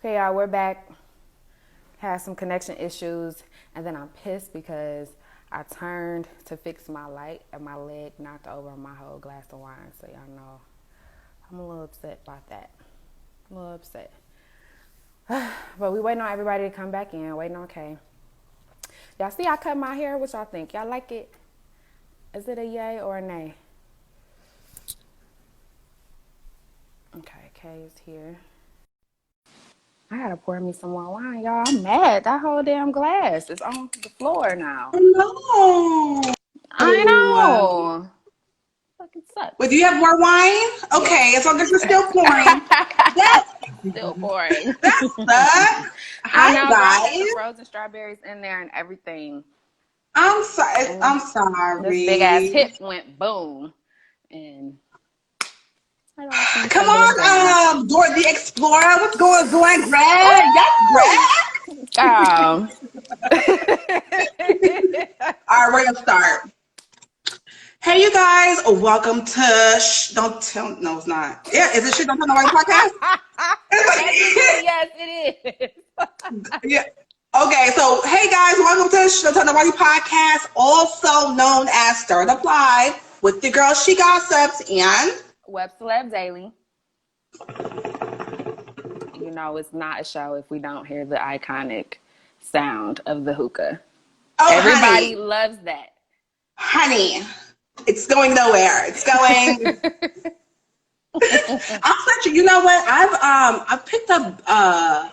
Okay, y'all, we're back. Had some connection issues, and then I'm pissed because I turned to fix my light and my leg knocked over my whole glass of wine. So y'all know I'm a little upset about that. A little upset. But we waiting on everybody to come back in. Waiting on Kay. Y'all see I cut my hair? What y'all think? Y'all like it? Is it a yay or a nay? Okay, Kay is here. I gotta pour me some more wine, y'all. I'm mad. That whole damn glass is on the floor now. No. I know. Fucking sucks. But do you have more wine? Okay, as long as you're still pouring. That Still pouring. sucks. I Hi know, girl. I got the guys. frozen strawberries in there and everything. I'm sorry. And I'm this big ass sorry. hip went boom. And I don't seem Come tumbling down. on, Dora the Explorer. What's going on, Greg? Yes, Greg. Um, All right, we're gonna start. Hey, you guys. Welcome to Don't Tell. No, it's not. Yeah, is it Shit Don't Tell Nobody podcast? yes, it is. Yeah. Okay, so hey guys, welcome to the Shit Don't Tell Nobody podcast, also known as Stir Up Live with the girl She Gossips and Web Celeb Daily. You know it's not a show if we don't hear the iconic sound of the hookah. oh, Everybody loves that. honey, it's going nowhere. It's going. I'm such a. You know what? I've picked up. I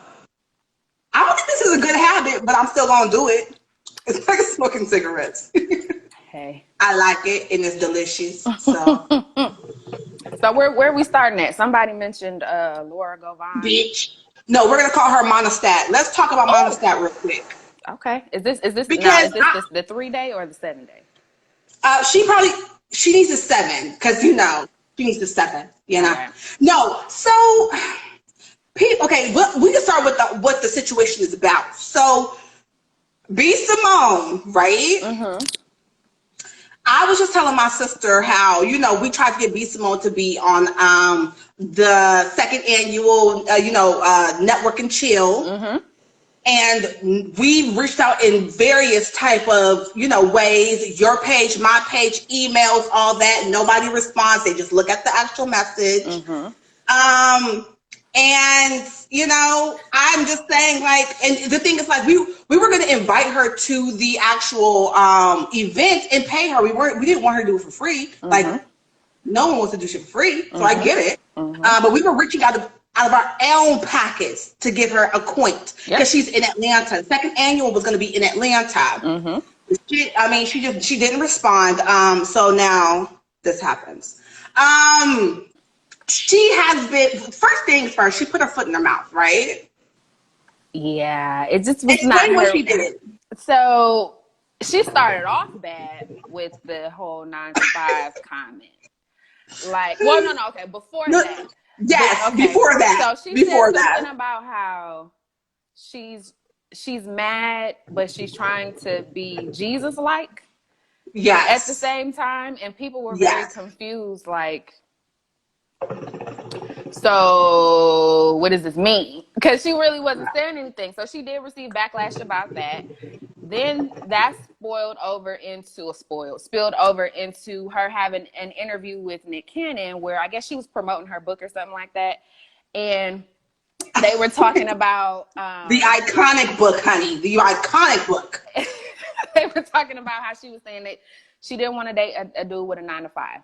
don't think this is a good habit, but I'm still gonna do it. It's like smoking cigarettes. Hey. I like it and it's delicious. So, So where are we starting at? Somebody mentioned Laura Govan. bitch. No, we're gonna call her Monostat. Let's talk about Monostat real quick. Okay. Is this Because the 3-day or the 7-day? She needs a 7 because she needs the 7. Okay. No, so okay, we can start with what the situation is about. So B.Simone, right? Mm-hmm. I was just telling my sister how we tried to get B.Simone to be on the second annual Network and Chill. Mm-hmm. And we reached out in various type of, ways, your page, my page, emails, all that. Nobody responds. They just look at the actual message. Mm-hmm. And, I'm just saying, and the thing is, we were going to invite her to the actual event and pay her. We didn't want her to do it for free. Mm-hmm. No one wants to do shit for free. So Mm-hmm. I get it. Mm-hmm. But we were reaching out of our own pockets to give her a coin because she's in Atlanta. The second annual was going to be in Atlanta. Mm-hmm. She didn't respond. So now this happens. She has been, first things first, she put her foot in her mouth, right? Yeah, it just was Explain not what her. she did. So she started off bad with the whole 9 to 5 comment. Okay, before that. Yes, before that. So she said something about how she's mad, but she's trying to be Jesus-like. Yes. At the same time, and people were very confused, so what does this mean? Because she really wasn't saying anything. So she did receive backlash about that. Then that spilled over into her having an interview with Nick Cannon, where I guess she was promoting her book or something like that. And they were talking about the iconic book, honey. The iconic book. They were talking about how she was saying that she didn't want to date a dude with a 9 to 5.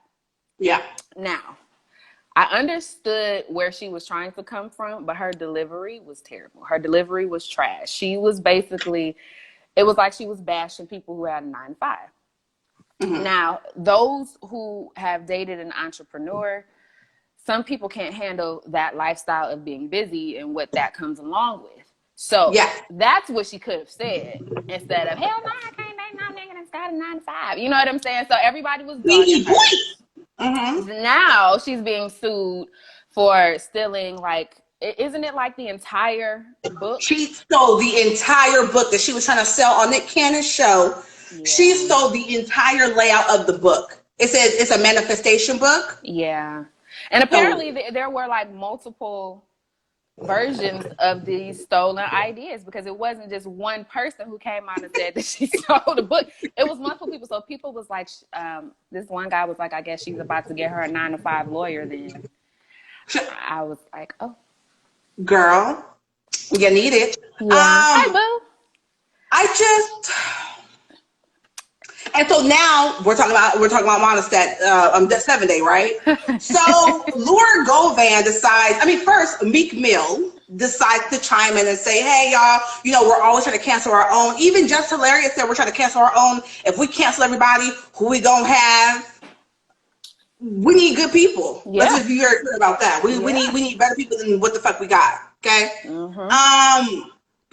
Yeah. Now, I understood where she was trying to come from, but her delivery was terrible. Her delivery was trash. She was basically, it was like she was bashing people who had a 9 to 5. Mm-hmm. Now, those who have dated an entrepreneur, some people can't handle that lifestyle of being busy and what that comes along with. So that's what she could have said instead of, hell no, I can't date no nigga that's got a 9 to 5. You know what I'm saying? So everybody was dogging her. Mm-hmm. Now she's being sued for stealing, isn't it like the entire book? She stole the entire book that she was trying to sell on Nick Cannon's show. Yeah. She stole the entire layout of the book. It says it's a manifestation book. Yeah. And apparently there were multiple versions of these stolen ideas, because it wasn't just one person who came out and said that she stole the book. It was multiple people. So people was like, this one guy was like, I guess she's about to get her a 9-to-5 lawyer. Then I was like, oh, Girl, you need it. yeah. Hi, boo. I just, and so now we're talking about Monistat, the 7-day, right? So Laura Govan decides. I mean, first Meek Mill decides to chime in and say, "Hey, y'all, you know, we're always trying to cancel our own." Even Just Hilarious said we're trying to cancel our own. If we cancel everybody, who we gonna have? We need good people. Yeah. Let's just be very clear about that. We need better people than what the fuck we got. Okay.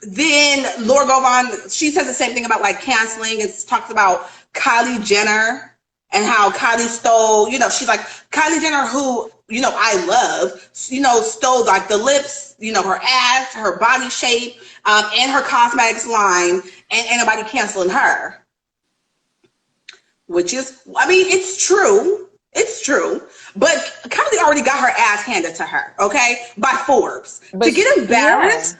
Then Laura Govan, she says the same thing about like canceling. It talks about Kylie Jenner and how Kylie stole, you know, she's like, Kylie Jenner, who, you know, I love, you know, stole like the lips, you know, her ass, her body shape, and her cosmetics line, and ain't nobody canceling her. Which is, I mean, it's true. It's true. But Kylie already got her ass handed to her, okay, by Forbes. But to get embarrassed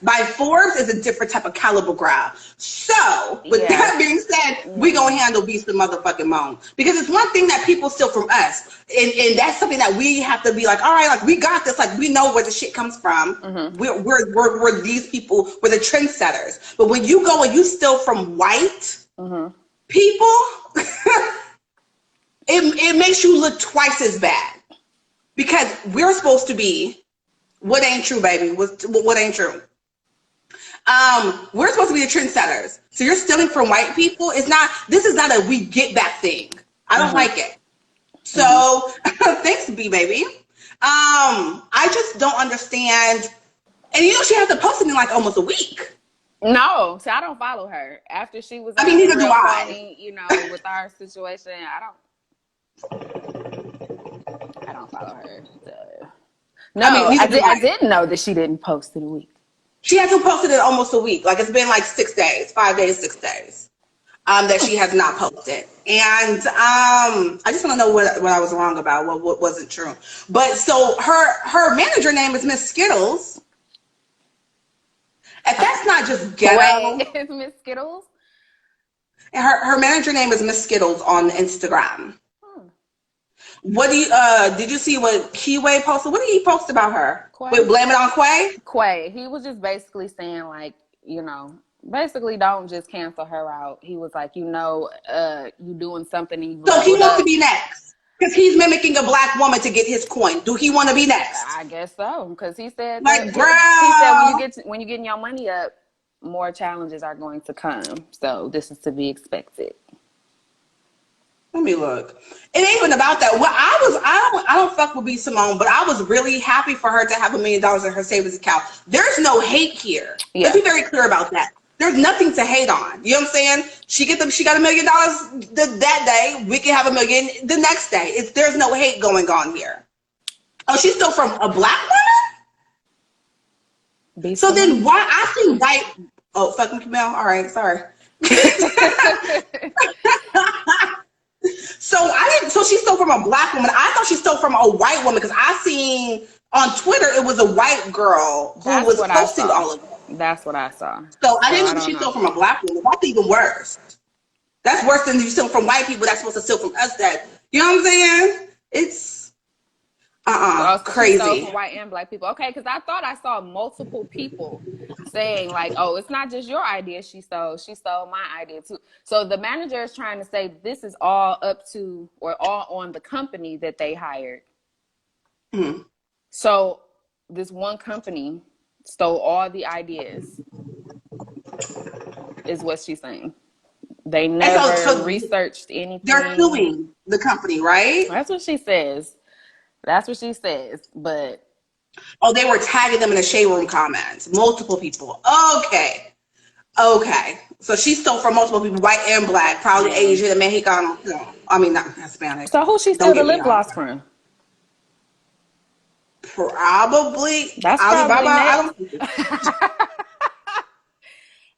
by Forbes is a different type of caliber grab. So, with that being said, we gonna handle B.Simone. Because it's one thing that people steal from us. And that's something that we have to be like, all right, like we got this, like we know where the shit comes from. We're these people, we're the trendsetters. But when you go and you steal from white people, it makes you look twice as bad. Because we're supposed to be what ain't true, baby. What ain't true. We're supposed to be the trendsetters. So you're stealing from white people. This is not a we get back thing. I don't like it. So thanks, B baby. I just don't understand. And you know, she has to post it in like almost a week. No, so I don't follow her. After she was, I mean, neither do I. Funny, you know, with our situation, I don't follow her. So. No, I mean, I didn't know that she didn't post in a week. She hasn't posted in almost a week. Like it's been like 6 days, 5 days, 6 days, that she has not posted. And I just want to know what I was wrong about, what wasn't true. But so her manager name is Miss Skittles. If that's not just ghetto. Wait, is Miss Skittles? And her manager name is Miss Skittles on Instagram. What do you did you see what Keyway posted? What did he post about her? Wait, blame it on Quay? Quay. He was just basically saying like, you know, basically don't just cancel her out. He was like, you know, you doing something. So he wants to be next because he's mimicking a black woman to get his coin. Do he want to be next? I guess so, because he said like, girl. He said when you're getting your money up, more challenges are going to come. So this is to be expected. Let me look. It ain't even about that. Well, I don't fuck with B.Simone, but I was really happy for her to have $1 million in her savings account. There's no hate here. Yeah. Let's be very clear about that. There's nothing to hate on. You know what I'm saying? She got $1 million that day. We can have $1 million the next day. There's no hate going on here. Oh, she's still from a black woman? So then why I think white? Oh, fucking Camille. All right, sorry. So she stole from a black woman. I thought she stole from a white woman because I seen on Twitter it was a white girl who was posting all of it. That's what I saw. So I didn't know she stole from a black woman. That's even worse. That's worse than you steal from white people that's supposed to steal from us. That, you know what I'm saying? It's crazy. She stole from white and black people. Okay, because I thought I saw multiple people saying like, oh, it's not just your idea she stole my idea too. So the manager is trying to say this is all up to or all on the company that they hired. So this one company stole all the ideas is what she's saying. They never researched anything. They're suing the company, right? That's what she says. That's what she says, but... Oh, they were tagging them in the shade room comments. Multiple people. Okay. So she stole from multiple people, white and black, probably Asian and Mexicano. No, I mean, not Hispanic. So who she stole the lip gloss from? Probably that's Alibaba. I don't think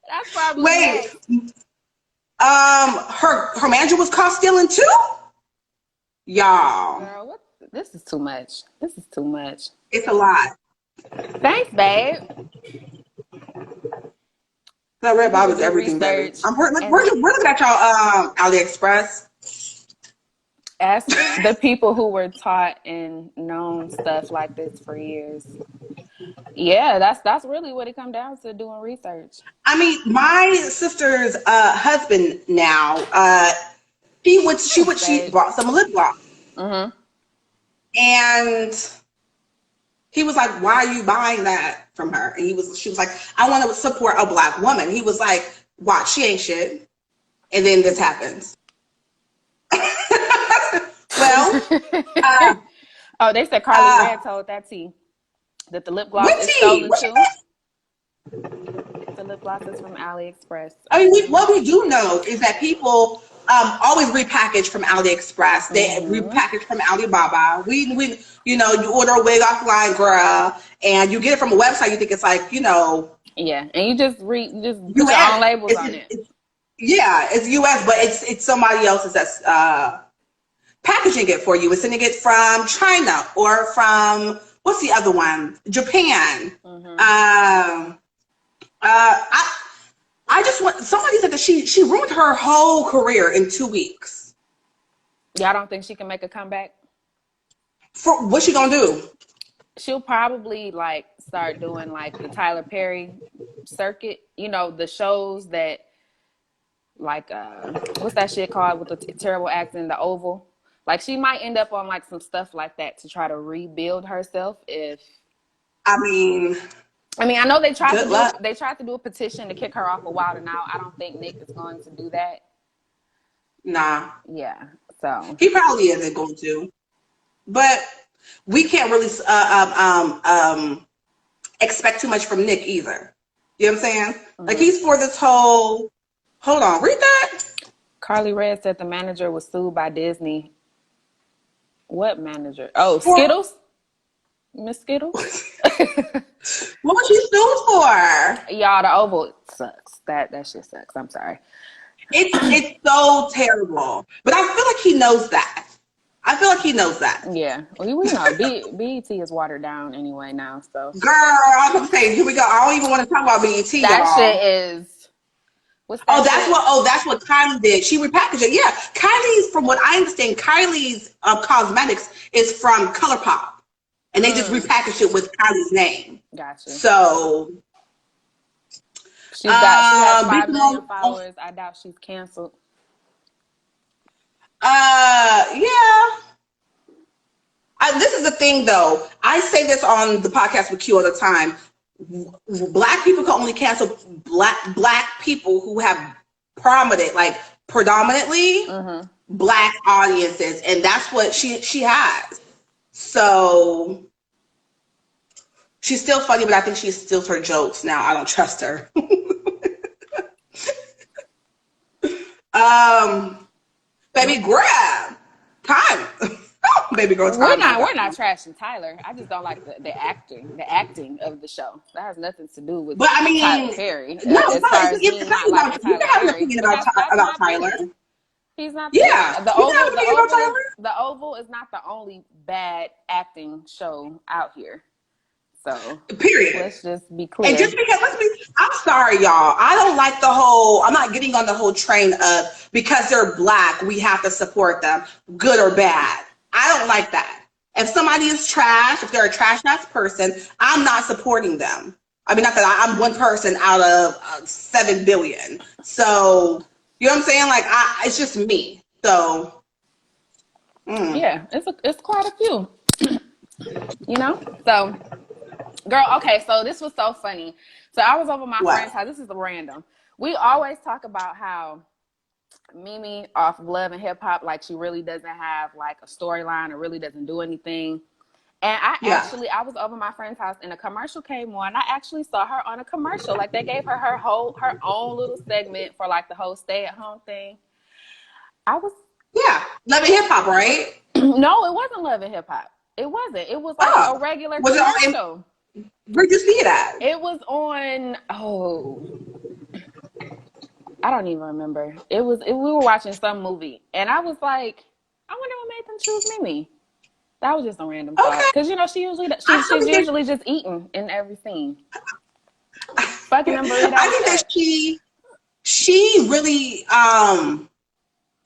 that's probably Wait. Her manager was caught stealing too? Y'all. Girl, what? This is too much. This is too much. It's a lot. Thanks, babe. So Red People Bottom is do everything, baby. research, We're and looking at y'all AliExpress. ask the people who were taught and known stuff like this for years. Yeah, that's really what it comes down to, doing research. I mean, my sister's husband now, she bought some lip gloss. Mm-hmm. And he was like, "Why are you buying that from her?" And she was like, "I want to support a Black woman." He was like, "Watch, she ain't shit." And then this happens. Well, oh, they said Carly Red told that tea that the lip gloss what is tea? stolen What she too. said? The lip gloss is from AliExpress. I mean, what we do know is that people always repackage from AliExpress. They repackage from Alibaba. We you order a wig offline, girl, and you get it from a website. You think it's like Yeah, and you just put your US. own labels on it. Yeah, it's US, but it's somebody else's that's packaging it for you. It's sending it from China or from what's the other one? Japan. I just want somebody said that she ruined her whole career in 2 weeks. Y'all don't think she can make a comeback? For what's she gonna do? She'll probably like start doing like the Tyler Perry circuit. The shows that like what's that shit called with the terrible acting, the Oval. Like she might end up on like some stuff like that to try to rebuild herself. I mean, I know they tried good luck. to do a petition to kick her off a Wild and Out. I don't think Nick is going to do that. Nah, Yeah, so he probably isn't going to. But we can't really expect too much from Nick either. You know what I'm saying? Like he's for this whole. Hold on, read that. Carly Red said the manager was sued by Disney. What manager? Oh, Skittles? Miss Skittles? What was she sued for? Y'all, the Oval sucks. That shit sucks. I'm sorry. It's so terrible. But I feel like he knows that. Yeah. Well, we know. BET is watered down anyway now, so. Girl, I was gonna say, here we go. I don't even want to talk about BET, that y'all. Shit is. What's that? That's what Kylie did. She repackaged it. Yeah, Kylie's, from what I understand, Kylie's cosmetics is from ColourPop, and they just repackaged it with Kylie's name. Gotcha. So she has 5 million followers. I doubt she's canceled. Yeah. This is the thing, though. I say this on the podcast with Q all the time. Black people can only cancel black people who have predominantly Black audiences, and that's what she has. So she's still funny, but I think she steals her jokes now. I don't trust her. Baby, grab time. Baby girl, time. We're not trashing Tyler. I just don't like the acting of the show. That has nothing to do with Tyler Perry. No, as far as me not liking you can have an Perry. opinion about Tyler. Opinion. He's not. Yeah, the Oval is not the only bad acting show out here. So period. Let's just be clear. And just because I'm sorry, y'all. I don't like the whole. I'm not getting on the whole train of because they're Black, we have to support them, good or bad. I don't like that. If somebody is trash, if they're a trash ass person, I'm not supporting them. I mean, not that I'm one person out of 7 billion. So, you know what I'm saying? Like, it's just me. So, yeah, it's quite a few. So, girl, okay, so this was so funny. So I was over my friend's house. This is random. We always talk about how Mimi off of Love and Hip Hop, like she really doesn't have like a storyline or really doesn't do anything. And I was over my friend's house and a commercial came on. I actually saw her on a commercial. Like they gave her her own little segment for like the whole stay at home thing. Love and Hip Hop, right? No, it wasn't Love and Hip Hop. It wasn't. It was like a regular commercial. Where'd you see it at? It was on. I don't even remember. We were watching some movie, and I was like, I wonder what made them choose Mimi. That was just a random Okay. thought. Because, you know, she's usually just eating in every scene. Fucking them burritos. I think that she really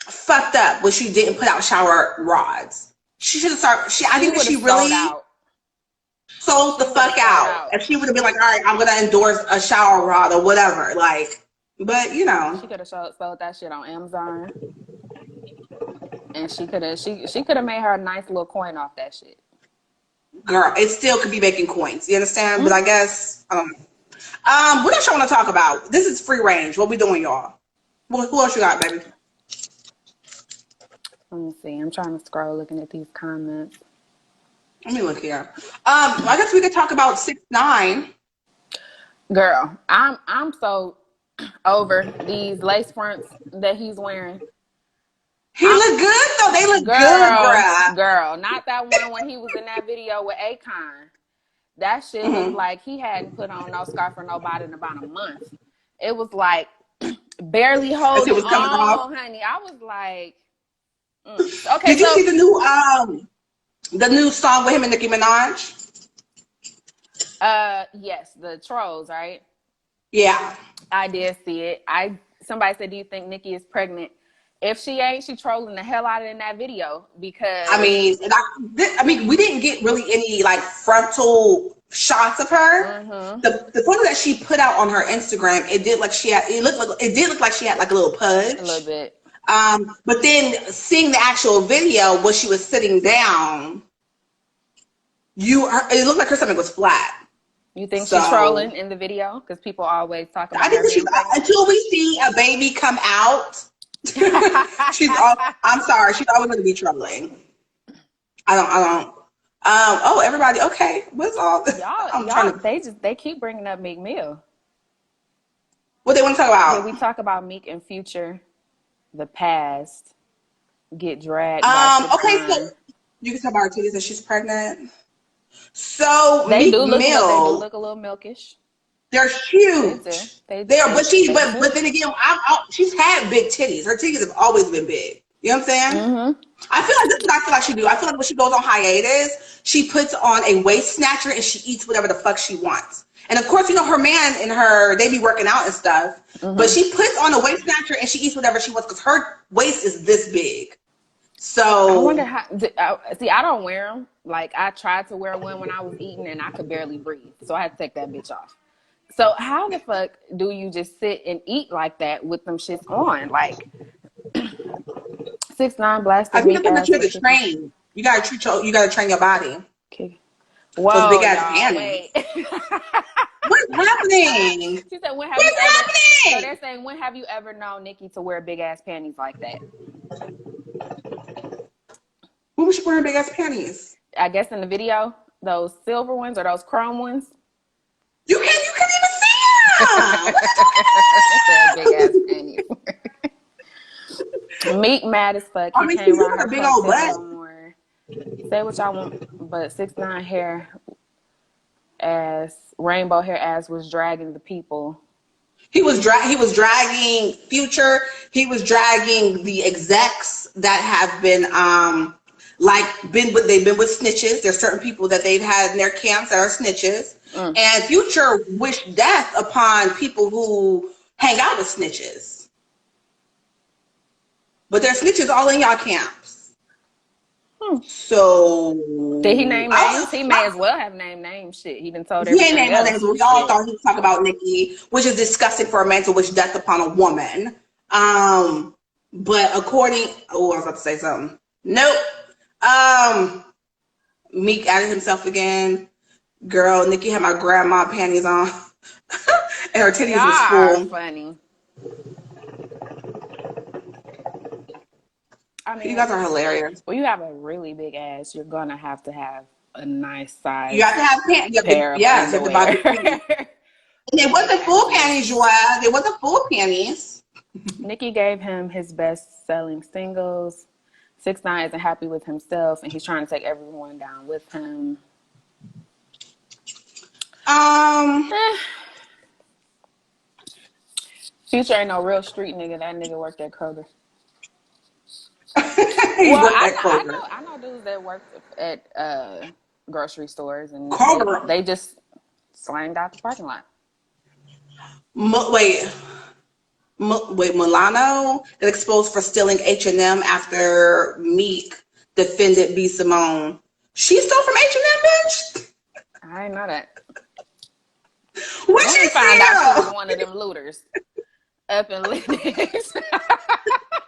fucked up when she didn't put out shower rods. She should have started. I think that she really sold the fuck out. If she would have been like, all right, I'm gonna endorse a shower rod or whatever, like, but you know, she could have sold that shit on Amazon, and she could have made her a nice little coin off that shit. Girl, it still could be making coins. You understand? Mm-hmm. But I guess what else y'all want to talk about? This is free range. What we doing, y'all? Well, who else you got, baby? Let me see. I'm trying to scroll, looking at these comments. Let me look here. I guess we could talk about 6ix9ine. Girl, I'm so over these lace fronts that he's wearing. He look good though. They look good, bruh. Girl, not that one when he was in that video with Akon. That shit looked like he hadn't put on no scarf for nobody in about a month. It was like barely holding on, honey. I was like, okay. Did you see the new song with him and Nicki Minaj? Yes, the Trolls, right? Yeah, I did see it. Somebody said, "Do you think Nicki is pregnant?" If she ain't, she trolling the hell out of it in that video because I mean, we didn't get really any like frontal shots of her. Mm-hmm. The photo that she put out on her Instagram, it did look like she had like a little pudge, a little bit. But then seeing the actual video when she was sitting down, it looked like her stomach was flat. You think she's trolling in the video? Because people always talk about. I think until we see a baby come out. I'm sorry, she's always going to be trolling. I don't. Everybody, okay. What's all this? They keep bringing up Meek Mill. What they want to talk about? Yeah, we talk about Meek and Future, the past, get dragged. Okay, so you can talk about her titties that she's pregnant. So they do look a little milkish. They're huge. They are, but then again, she's had big titties. Her titties have always been big. You know what I'm saying? Mm-hmm. I feel like this is what I feel like she do. I feel like when she goes on hiatus, she puts on a waist snatcher and she eats whatever the fuck she wants. And of course, you know, her man and her, they be working out and stuff. Mm-hmm. But she puts on a waist snatcher and she eats whatever she wants because her waist is this big. So I wonder how. See, I don't wear them. Like I tried to wear one when I was eating and I could barely breathe, so I had to take that bitch off. So how the fuck do you just sit and eat like that with them shits on? Like 6ix9ine blasted. I think that's what you're train. You gotta train your body. Okay. Whoa, big ass panties. What's happening? She said, "What's happening?" So they're saying, when have you ever known Nicki to wear big ass panties like that? When was she wearing big ass panties? I guess in the video, those silver ones or those chrome ones. You couldn't even see them. Big ass panties. Meek mad as fuck. He can't ride her big old butt no more. Say what y'all want, but 6ix9ine hair ass, rainbow hair ass was dragging the people. He was dragging Future. He was dragging the execs that have been they've been with snitches. There's certain people that they've had in their camps that are snitches. And Future wished death upon people who hang out with snitches. But there's snitches all in y'all camps. So did he name names? He may as well have named names. Shit, he done told everything. He ain't named names. We all thought he would talk about Nicki, which is disgusting for a man to wish death upon a woman. But according, I was about to say something. Nope. Meek added himself again. Girl, Nicki had my grandma panties on, and her titties was full. Funny. I mean, you guys are hilarious. Well, you have a really big ass. You're gonna have to have a nice size. You have to have pants. Yes, and they wasn't full panties, Joelle. They wasn't full panties. Nicki gave him his best-selling singles. 6ix9ine isn't happy with himself, and he's trying to take everyone down with him. Future ain't no real street nigga. That nigga worked at Kroger. He Well, worked at Kroger. I know dudes that worked at grocery stores, and Kroger. they just slanged out the parking lot. Wait, Milano got exposed for stealing H&M after Meek defended B.Simone. She stole from H&M, bitch? I didn't know that. What Let she me find out she was steal? one of them looters up in Linux.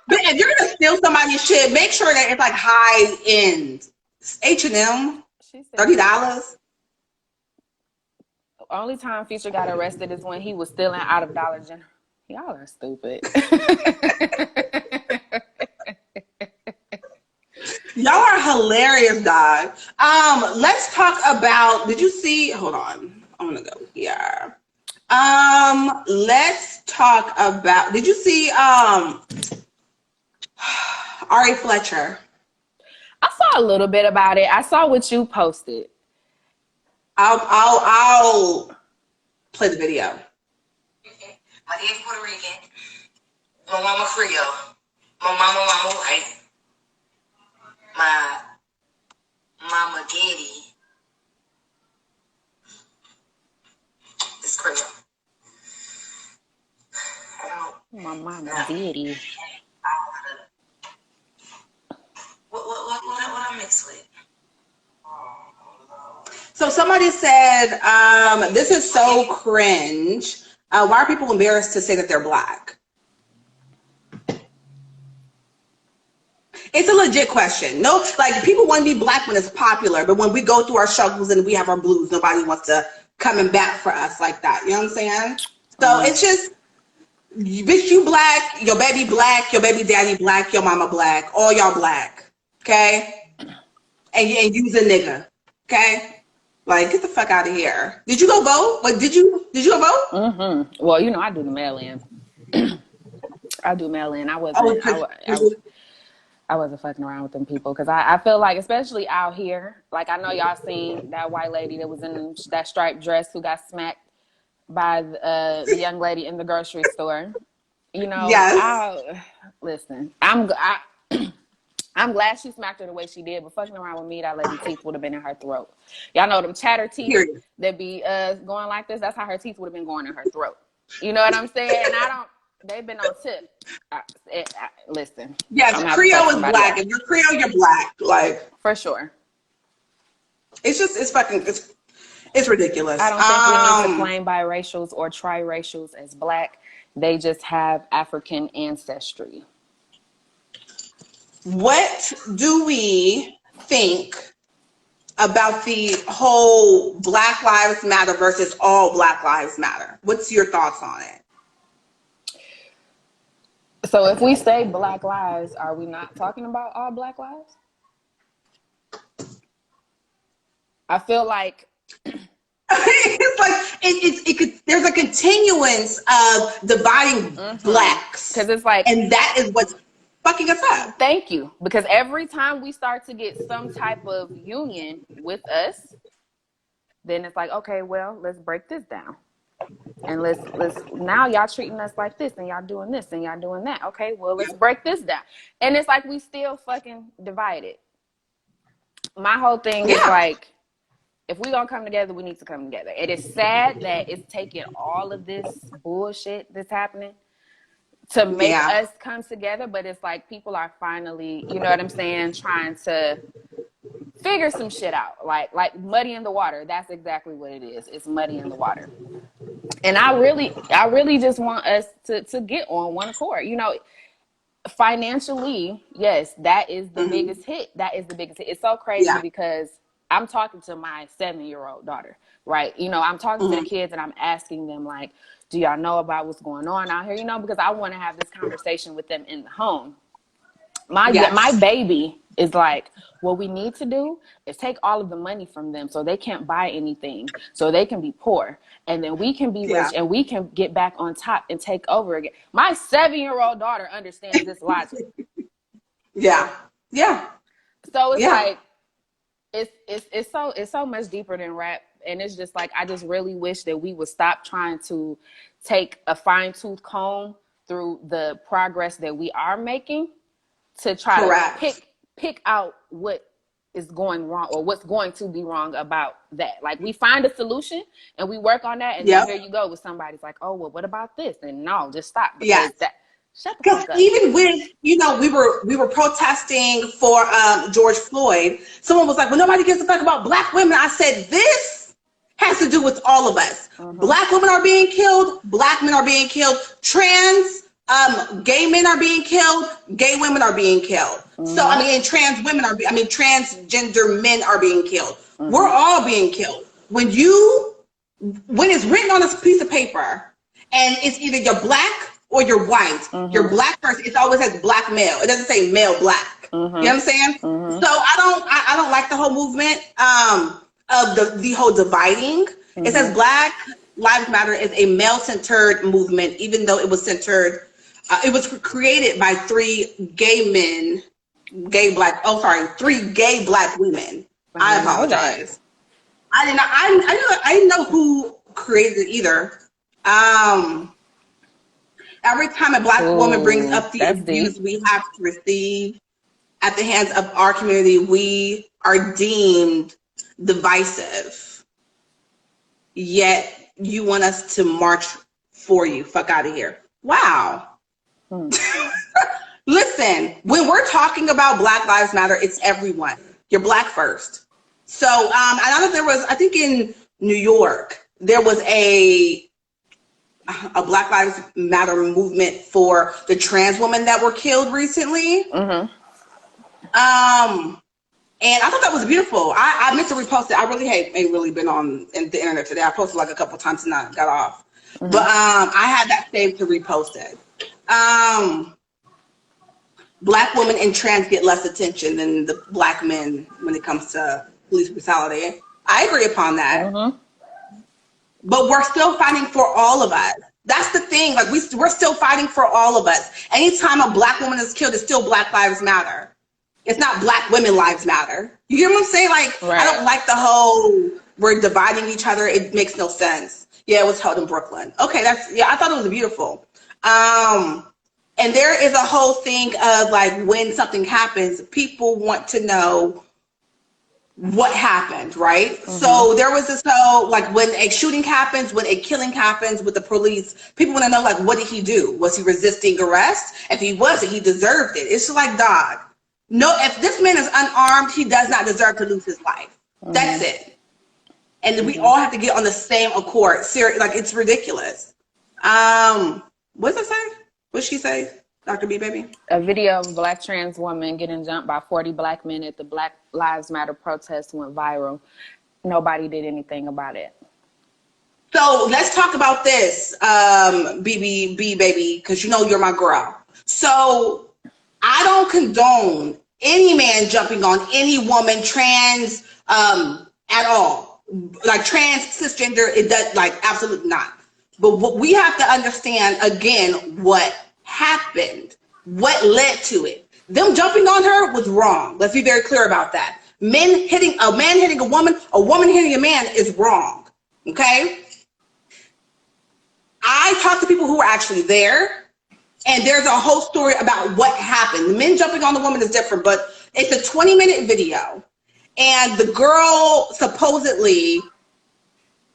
But if you're gonna steal somebody's shit, make sure that it's like high end. H&M, She said $30. the only time Future got arrested is when he was stealing out of Dollar General. Y'all are stupid. Y'all are hilarious, dog. Let's talk about. Did you see? Hold on, I'm gonna go here. Let's talk about. Did you see? Ari Fletcher. I saw a little bit about it. I saw what you posted. I'll play the video. My daddy Puerto Rican. My mama Creole. My mama white. My mama daddy is Creole. My mama daddy. What I mix with? So somebody said, this is so cringe. Why are people embarrassed to say that they're black? It's a legit question. No, like people want to be black when it's popular, but when we go through our struggles and we have our blues, nobody wants to come and back for us like that. You know what I'm saying? So it's just, bitch, you black, your baby black, your baby daddy black, your mama black, all y'all black. Okay? And you's a nigga. Okay? Like, get the fuck out of here. Did you go vote? Like, did you go vote? Mm-hmm. Well, you know, I do the mail-in. I do mail-in. I wasn't fucking around with them people because I feel like, especially out here, like I know y'all seen that white lady that was in that striped dress who got smacked by the young lady in the grocery store. You know, Yes. listen. I'm glad she smacked her the way she did, but fucking around with me, that lady teeth would have been in her throat. Y'all know them chatter teeth Period. that be going like this? That's how her teeth would have been going in her throat. You know what I'm saying? And they've been on tip. Listen. Yes, Creole is black. If you're Creole, you're black. Like, for sure. It's ridiculous. I don't think we need to claim biracials or triracials as black. They just have African ancestry. What do we think about the whole Black Lives Matter versus all Black Lives Matter? What's your thoughts on it? So if we say Black lives, are we not talking about all Black lives? I feel like it's like there's a continuance of dividing blacks, because it's like, and that is what's fucking us up. Thank you, because every time we start to get some type of union with us, then it's like, okay, well, let's break this down, and let's now y'all treating us like this, and y'all doing this, and y'all doing that. Okay, well, let's break this down, and it's like we still fucking divided. My whole thing is like, if we gonna come together, we need to come together. It is sad that it's taking all of this bullshit that's happening to make us come together, but it's like people are finally, you know what I'm saying, trying to figure some shit out. Like muddy in the water. That's exactly what it is. It's muddy in the water. And I really just want us to get on one accord. You know, financially, yes, that is the biggest hit. That is the biggest hit. It's so crazy because I'm talking to my 7-year-old daughter, right? You know, I'm talking to the kids and I'm asking them, like, do y'all know about what's going on out here? You know, because I want to have this conversation with them in the home. My baby is like, what we need to do is take all of the money from them so they can't buy anything, so they can be poor. And then we can be rich and we can get back on top and take over again. My 7-year-old daughter understands this logic. Yeah. So it's like, it's so much deeper than rap. And it's just like, I just really wish that we would stop trying to take a fine-tooth comb through the progress that we are making to try to pick out what is going wrong or what's going to be wrong about that. Like, we find a solution and we work on that, and then here you go with somebody's like, oh, well, what about this? And no, just stop, because that, shut the fuck up. Even with, you know, we were protesting for George Floyd, someone was like, well, nobody gives a fuck about black women. I said, this has to do with all of us. Black women are being killed, black men are being killed, trans gay men are being killed, gay women are being killed. So I mean, and trans women are, transgender men are being killed. We're all being killed. When it's written on a piece of paper and it's either you're black or you're white, you're black person, it always has black male. It doesn't say male black. You know what I'm saying? So I don't like the whole movement of the whole dividing. It says Black Lives Matter is a male-centered movement, even though it was centered. It was created by three gay black women. I apologize. I didn't know who created it either. Every time a black woman brings up the abuse we have to receive at the hands of our community, we are deemed divisive. Yet you want us to march for you. Fuck out of here. Wow. Listen, when we're talking about Black Lives Matter, it's everyone. You're black first. So I know there was, I think in New York, there was a Black Lives Matter movement for the trans women that were killed recently. And I thought that was beautiful. I meant to repost it. I really ain't really been on the internet today. I posted like a couple times and I got off. But I had that saved to repost it. Black women and trans get less attention than the black men when it comes to police brutality. I agree upon that. But we're still fighting for all of us. That's the thing. Like we're still fighting for all of us. Anytime a black woman is killed, it's still Black Lives Matter. It's not Black Women Lives Matter. You hear what I'm saying? Like, I don't like the whole we're dividing each other. It makes no sense. Yeah, it was held in Brooklyn. Okay, I thought it was beautiful. And there is a whole thing of like when something happens, people want to know what happened, right? So there was this whole, like when a shooting happens, when a killing happens with the police, people want to know like, what did he do? Was he resisting arrest? If he wasn't, he deserved it. It's just like, dog, no, if this man is unarmed, he does not deserve to lose his life. That's it. And we all have to get on the same accord. Seriously, like it's ridiculous. What's it say? What'd she say, Dr. B, baby? A video of a black trans woman getting jumped by 40 black men at the Black Lives Matter protest went viral. Nobody did anything about it. So let's talk about this, B, baby, because you know you're my girl. So I don't condone any man jumping on any woman, trans, at all. Like trans, cisgender, it does, like, absolutely not. But what we have to understand, again, what happened, what led to it. Them jumping on her was wrong. Let's be very clear about that. A man hitting a woman hitting a man is wrong, okay? I talked to people who were actually there, and there's a whole story about what happened. The men jumping on the woman is different, but it's a 20-minute video, and the girl supposedly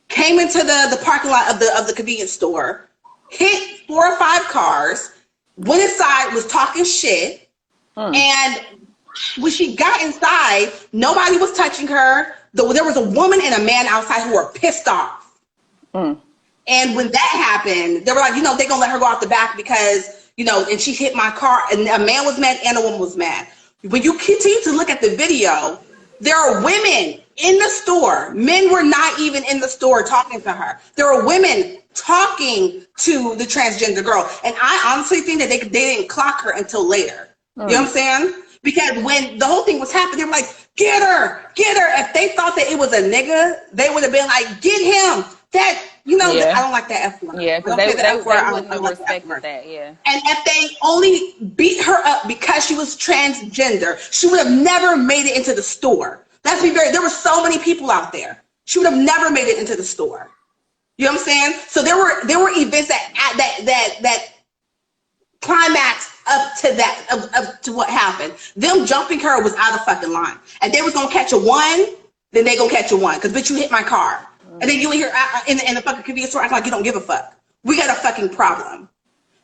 came into the parking lot of the convenience store, hit 4 or 5 cars, went inside, was talking shit, and when she got inside, nobody was touching her. There was a woman and a man outside who were pissed off. And when that happened, they were like, they're gonna let her go off the back because, and she hit my car, and a man was mad and a woman was mad. When you continue to look at the video, there are women in the store. Men were not even in the store talking to her. There are women talking to the transgender girl. And I honestly think that they didn't clock her until later. You know what I'm saying? Because when the whole thing was happening, they were like, get her. If they thought that it was a nigga, they would have been like, get him. That, I don't like that F word. Yeah, because they wouldn't have respected that, yeah. And if they only beat her up because she was transgender, she would have never made it into the store. Let's be very, there were so many people out there. She would have never made it into the store. You know what I'm saying? So there were events that climaxed up to that, up to what happened. Them jumping her was out of fucking line. And they was gonna catch a one, then they gonna catch a one. Because bitch, you hit my car. And then you hear in the fucking convenience store act like you don't give a fuck. We got a fucking problem.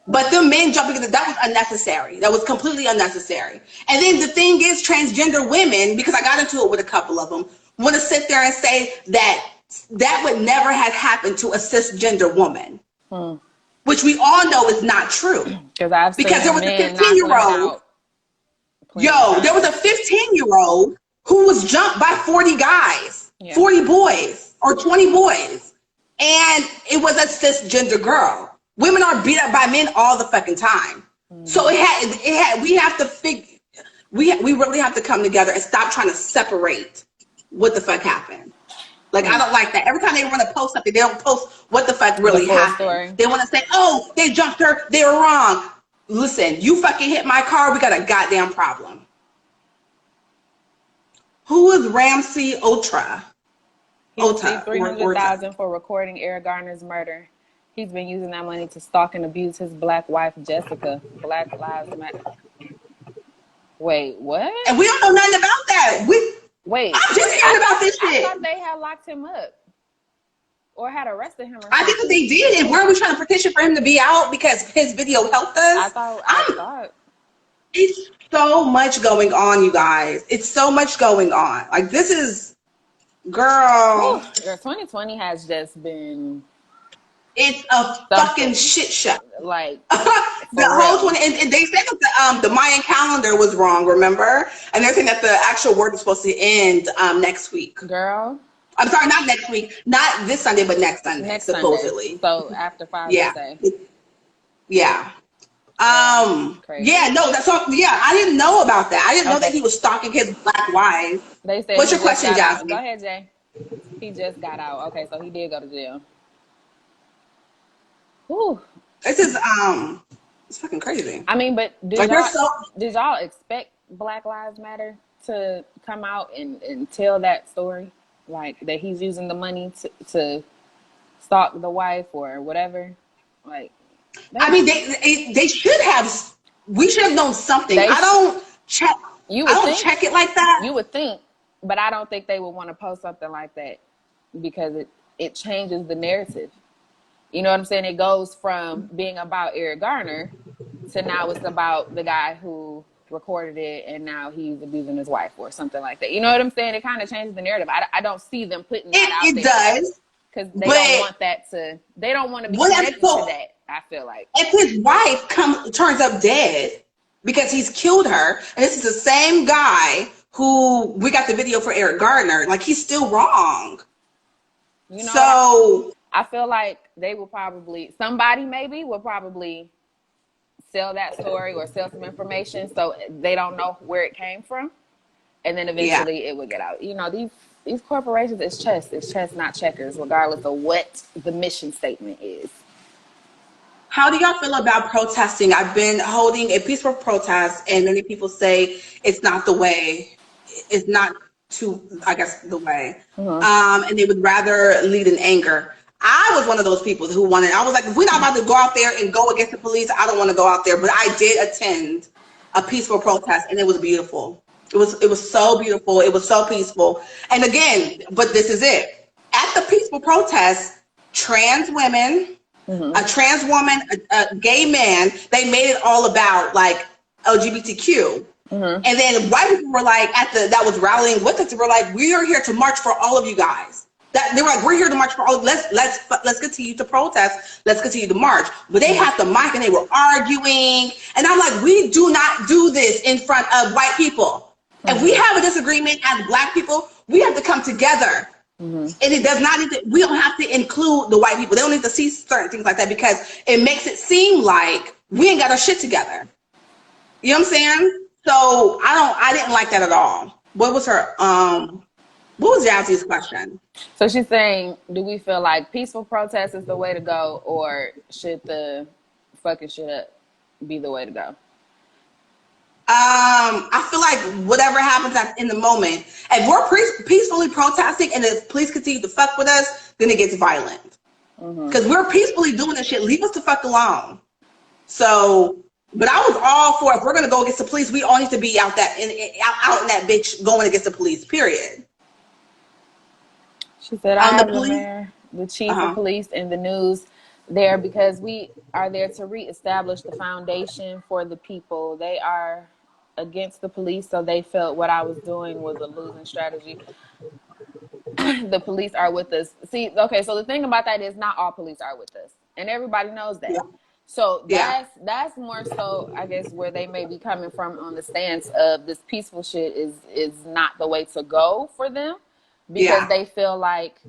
But the men jumping, that was unnecessary. That was completely unnecessary. And then the thing is, transgender women, because I got into it with a couple of them, want to sit there and say that that would never have happened to a cisgender woman. Which we all know is not true. Because there was a 15-year-old. Yo, there was a 15-year-old who was jumped by 40 guys, 40 boys, or 20 boys. And it was a cisgender girl. Women are beat up by men all the fucking time. So we have to we really have to come together and stop trying to separate what the fuck happened. Like, I don't like that. Every time they want to post something, they don't post what the fuck really happened. Story. They want to say, oh, they jumped her, they were wrong. Listen, you fucking hit my car, we got a goddamn problem. Who is Ramsey Otra? He received $300,000 for recording Eric Garner's murder. He's been using that money to stalk and abuse his black wife, Jessica. BlackLivesMatter. Wait, what? And we don't know nothing about that. Wait. I'm just hearing about this shit. I thought they had locked him up. Or had arrested him or something. I think that they did. And weren't we trying to petition for him to be out because his video helped us? I thought. It's so much going on, you guys. It's so much going on. Like, this is, girl. 2020 has just been... It's a fucking shit show. Like the whole 20, and they said that the Mayan calendar was wrong, remember? And they're saying that the actual word is supposed to end next week. Girl. I'm sorry, not next week. Not this Sunday, but next Sunday, supposedly. Sunday. So after Father's Day. Yeah. Yeah, no, that's all. Yeah, I didn't know about that. I didn't know that he was stalking his black wife. They said, what's your question, Jasmine? Go ahead, Jay. He just got out. Okay, so he did go to jail. Whew. This is it's fucking crazy. I mean, but did y'all expect Black Lives Matter to come out and tell that story, like that he's using the money to stalk the wife or whatever? Like, I mean, they should have. We should have known something. I don't check. I don't check it like that. You would think, but I don't think they would want to post something like that because it changes the narrative. You know what I'm saying? It goes from being about Eric Garner to now it's about the guy who recorded it and now he's abusing his wife or something like that. You know what I'm saying? It kind of changes the narrative. I don't see them putting that out there. It does. Because they don't want that to, they don't want to be connected to that, I feel like. If his wife turns up dead because he's killed her, and this is the same guy who we got the video for Eric Garner, like, he's still wrong. You know, I feel like somebody maybe will probably sell that story or sell some information so they don't know where it came from. And then eventually it would get out. You know, these corporations, it's chess, not checkers, regardless of what the mission statement is. How do y'all feel about protesting? I've been holding a peaceful protest and many people say it's not the way. It's not the way. And they would rather lead in anger. I was one of those people who I was like, if we're not about to go out there and go against the police, I don't want to go out there. But I did attend a peaceful protest and it was beautiful. It was so beautiful. It was so peaceful. And again, but this is it. At the peaceful protest, trans women, a trans woman, a gay man, they made it all about like LGBTQ. And then white people were like, that was rallying with us. They were like, we are here to march for all of you guys. They were like, we're here to march for all. Let's continue to protest. Let's continue to march. But they had the mic and they were arguing. And I'm like, we do not do this in front of white people. If we have a disagreement as Black people, we have to come together. And it does not need to, we don't have to include the white people. They don't need to see certain things like that because it makes it seem like we ain't got our shit together. You know what I'm saying? So I didn't like that at all. What was Jazzy's question? So she's saying, do we feel like peaceful protest is the way to go, or should the fucking shit up be the way to go? I feel like whatever happens in the moment, if we're peacefully protesting and the police continue to fuck with us, then it gets violent. Because we're peacefully doing this shit. Leave us the fuck alone. So But I was all for, if we're gonna go against the police, we all need to be out in that bitch going against the police. Period. She said, I The have the police. mayor, the chief of police, and the news there because we are there to reestablish the foundation for the people. They are against the police, so they felt what I was doing was a losing strategy. The police are with us. See, okay, so the thing about that is not all police are with us, and everybody knows that. Yeah. So Yeah. that's more so, I guess, where they may be coming from on the stance of this peaceful shit is not the way to go for them, because Yeah. they feel like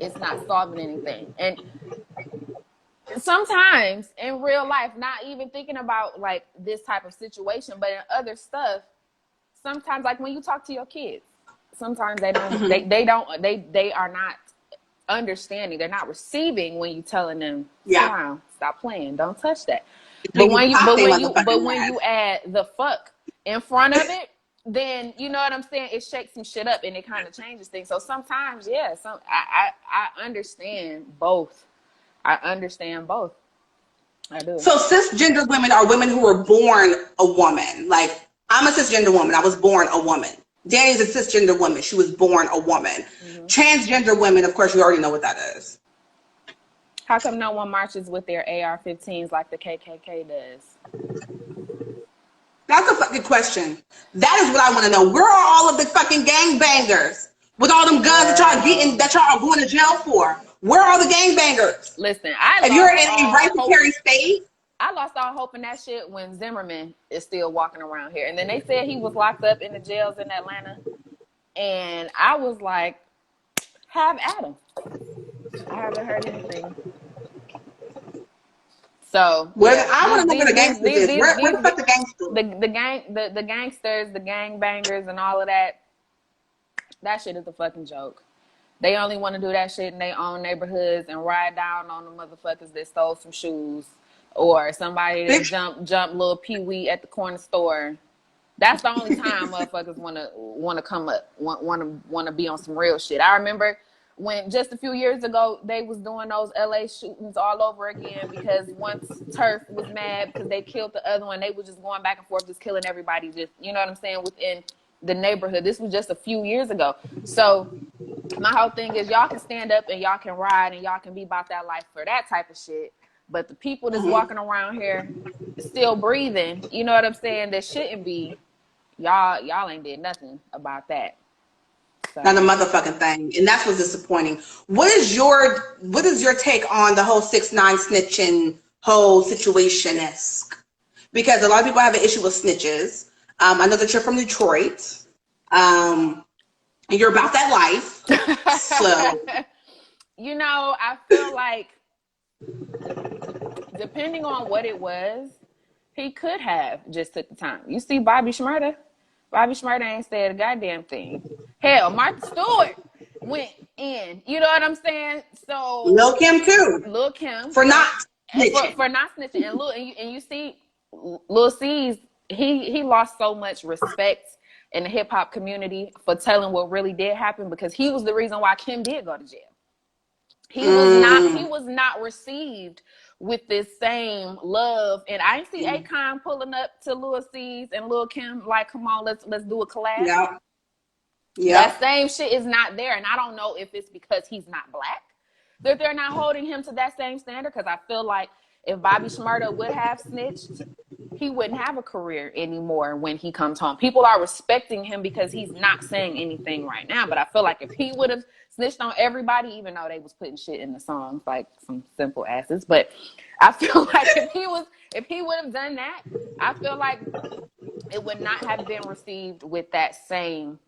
it's not solving anything. And sometimes in real life, not even thinking about like this type of situation, but in other stuff, sometimes like when you talk to your kids, sometimes they don't they are not understanding, they're not receiving when you telling them, sit Yeah. down, stop playing, don't touch that. Until But you when you pop but their when you motherfucking but when head. you add the fuck in front of it, then you know what I'm saying, it shakes some shit up and it kind of changes things. So sometimes, yeah, I understand both. I understand both. I do. So cisgender women are women who were born a woman. Like, I'm a cisgender woman. I was born a woman. Danny's a cisgender woman. She was born a woman. Mm-hmm. Transgender women, of course, you already know what that is. How come no one marches with their AR-15s like the KKK does? That's a fucking question. That is what I want to know. Where are all of the fucking gangbangers with all them guns that y'all getting, that y'all are going to jail for? Where are the gangbangers? Listen, I If you're lost in a all right to hope. carry state, I lost all hope in that shit when Zimmerman is still walking around here. And then they said he was locked up in the jails in Atlanta. And I was like, have at him. I haven't heard anything. So yeah, I want to know where the gangsters is. Where the fuck the gangsters? the gangsters, the gangbangers, and all of that. That shit is a fucking joke. They only want to do that shit in their own neighborhoods and ride down on the motherfuckers that stole some shoes, or somebody that jump little Pee-wee at the corner store. That's the only time motherfuckers want to come up, want to be on some real shit. I remember when just a few years ago they was doing those LA shootings all over again, because once Turf was mad because they killed the other one, they was just going back and forth, just killing everybody, just, you know what I'm saying, within the neighborhood. This was just a few years ago. So my whole thing is, y'all can stand up and y'all can ride and y'all can be about that life for that type of shit. But the people that's walking around here still breathing, you know what I'm saying, that shouldn't be, y'all ain't did nothing about that. So. Not a motherfucking thing. And that's what's disappointing. What is your take on the whole 6ix9ine snitching whole situation-esque? Because a lot of people have an issue with snitches. I know that you're from Detroit. And you're about that life. So you know, I feel like depending on what it was, he could have just took the time. You see Bobby Shmurda? Bobby Shmurda ain't said a goddamn thing. Hell, Martha Stewart went in. You know what I'm saying? So Lil' Kim too. Lil' Kim For not snitching. For not snitching. And you see Lil C's, he lost so much respect in the hip hop community for telling what really did happen, because he was the reason why Kim did go to jail. He was not received with this same love. And I see Akon pulling up to Lil C's and Lil Kim like, come on, let's do a collab. Yeah. That same shit is not there. And I don't know if it's because he's not black that they're not holding him to that same standard, because I feel like if Bobby Shmurda would have snitched, he wouldn't have a career anymore when he comes home. People are respecting him because he's not saying anything right now. But I feel like if he would have snitched on everybody, even though they was putting shit in the songs like some simple asses, but I feel like if he would have done that, I feel like it would not have been received with that same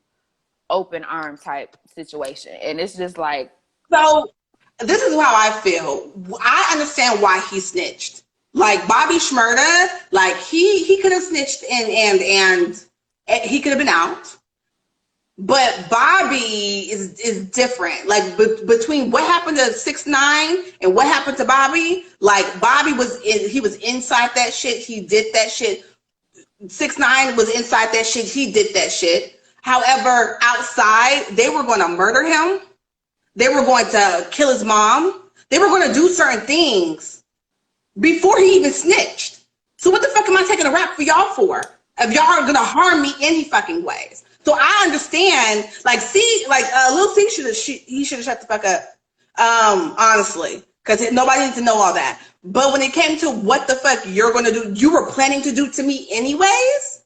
open arm type situation. And it's just like, so this is how I feel. I understand why he snitched. Like Bobby Shmurda, like he could have snitched and he could have been out. But Bobby is different. Like between what happened to 6ix9ine and what happened to Bobby, like Bobby he was inside that shit. He did that shit. 6ix9ine was inside that shit. He did that shit. However, outside, they were going to murder him. They were going to kill his mom. They were going to do certain things before he even snitched. So what the fuck am I taking a rap for y'all for? If y'all are gonna harm me any fucking ways. So I understand, like, Lil C he should have shut the fuck up. Honestly. Because nobody needs to know all that. But when it came to what the fuck you're gonna do, you were planning to do to me anyways.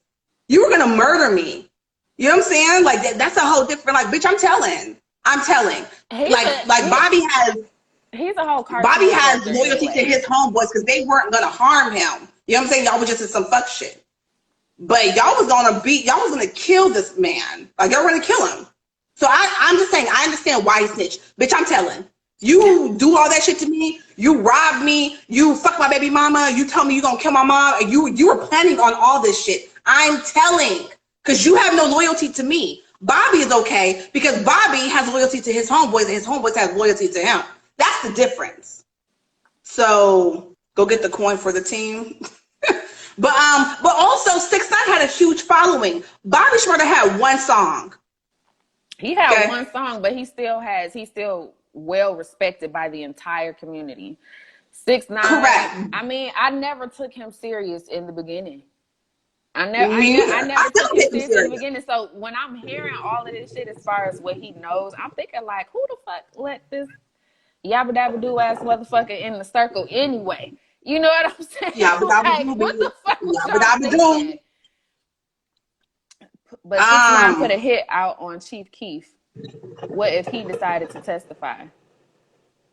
You were gonna murder me. You know what I'm saying? Like that's a whole different, like, bitch, I'm telling. Bobby has he's a whole cartoon. Bobby has loyalty to his homeboys because they weren't gonna harm him. You know what I'm saying? Y'all was just in some fuck shit. But y'all was gonna kill this man. Like, y'all were gonna kill him. So I'm just saying, I understand why he snitched. Bitch, I'm telling. You do all that shit to me. You robbed me. You fuck my baby mama. You tell me you gonna kill my mom. And you were planning on all this shit. I'm telling. Because you have no loyalty to me. Bobby is okay because Bobby has loyalty to his homeboys and his homeboys have loyalty to him. That's the difference. So go get the coin for the team. But also 6ix9ine had a huge following. Bobby Shmurda had one song. He had one song, but he's still well respected by the entire community. 6ix9ine. Correct. I mean, I never took him serious in the beginning. I never took him serious in the beginning. So when I'm hearing all of this shit as far as what he knows, I'm thinking like, who the fuck let this yabba dabba do ass motherfucker in the circle anyway? You know what I'm saying? Yeah, but like, what the fuck was y'all thinking? But 6ix9ine put a hit out on Chief Keef. What if he decided to testify?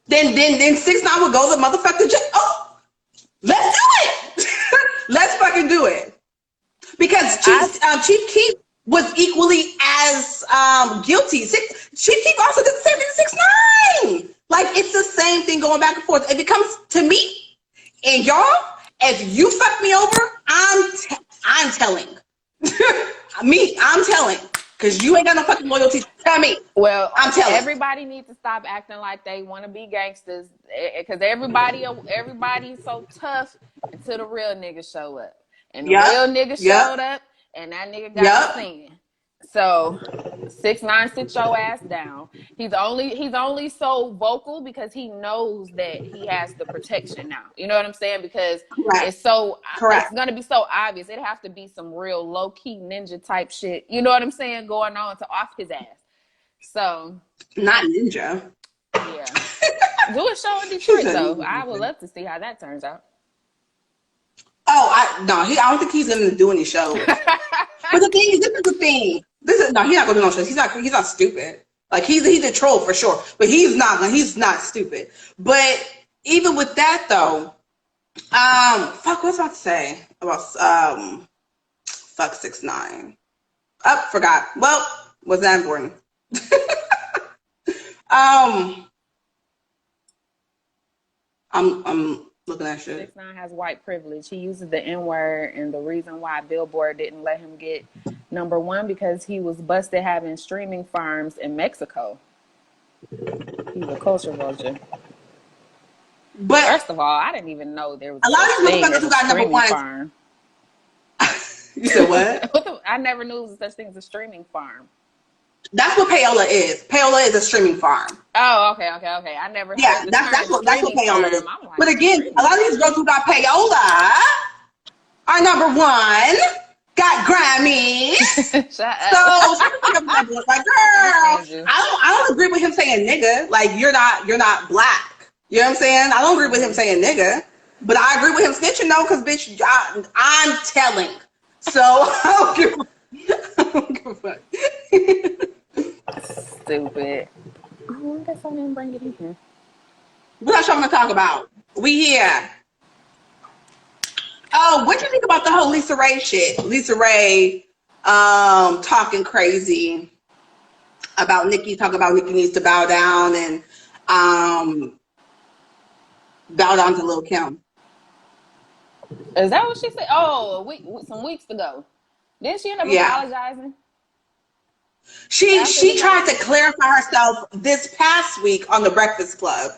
Then 6ix9ine would go the motherfucker jail. Oh, let's do it. Let's fucking do it. Because Chief Keef was equally as guilty. Chief Keef also did the same thing to 6ix9ine. Like, it's the same thing going back and forth. If it comes to me and y'all, if you fuck me over, I'm telling. I'm telling. Because you ain't got no fucking loyalty. Tell me. Well, I'm telling. Everybody needs to stop acting like they want to be gangsters. Because everybody's so tough until the real niggas show up. And the real nigga showed up, and that nigga got singing. So 6ix9ine, sit your ass down. He's only so vocal because he knows that he has the protection now. You know what I'm saying? Because it's gonna be so obvious. It have to be some real low key ninja type shit. You know what I'm saying? Going on to off his ass. So not ninja. Yeah. Do a show in Detroit though. I would love to see how that turns out. Oh, I don't think he's gonna do any shows. But the thing is, this is the thing. He's not gonna do no shows. He's not stupid. Like, he's a troll for sure, but he's not stupid. But even with that though, fuck, what was I about to say about fuck 6ix9ine? Oh, forgot. Well, was that important? I'm looking at shit. 6ix9ine has white privilege. He uses the N-word, and the reason why Billboard didn't let him get #1 because he was busted having streaming farms in Mexico. He's a culture vulture. But first of all, I didn't even know there was a lot of these motherfuckers who got #1 farm. You said what? I never knew there was such thing as a streaming farm. That's what payola is. Payola is a streaming farm. Oh, okay. I never. Yeah, that's what payola is. Like, but again, a lot of these girls who got payola are #1, got Grammys. Shut up. So like, girl, I don't agree with him saying nigga. Like, you're not black. You know what I'm saying? I don't agree with him saying nigga, but I agree with him snitching though, because bitch, I'm telling. So I don't give a fuck. Stupid. Oh, I guess I didn't bring it in here. What else y'all want to talk about? We here. Oh, what do you think about the whole Lisa Ray shit? Lisa Ray talking crazy about Nicki, talking about Nicki needs to bow down and bow down to Lil' Kim. Is that what she said? Oh, some weeks ago. Didn't she end up apologizing? She tried to clarify herself this past week on The Breakfast Club,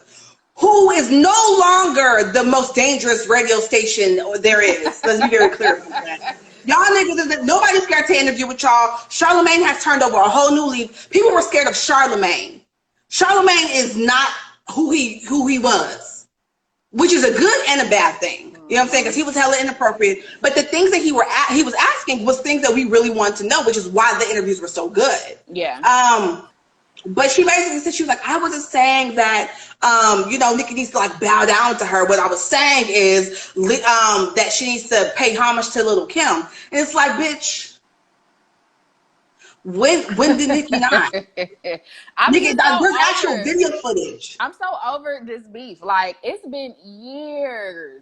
who is no longer the most dangerous radio station there is. Let's be very clear about that. Y'all niggas, nobody's scared to interview with y'all. Charlamagne has turned over a whole new leaf. People were scared of Charlamagne. Charlamagne is not who he was, which is a good and a bad thing. You know what I'm saying? Because he was hella inappropriate. But the things that he was asking was things that we really wanted to know, which is why the interviews were so good. Yeah. But she basically said, she was like, I wasn't saying that, you know, Nikki needs to like bow down to her. What I was saying is that she needs to pay homage to Little Kim. And it's like, bitch, when did Nikki not? Nikki, there's actual video footage. I'm so over this beef. Like, it's been years.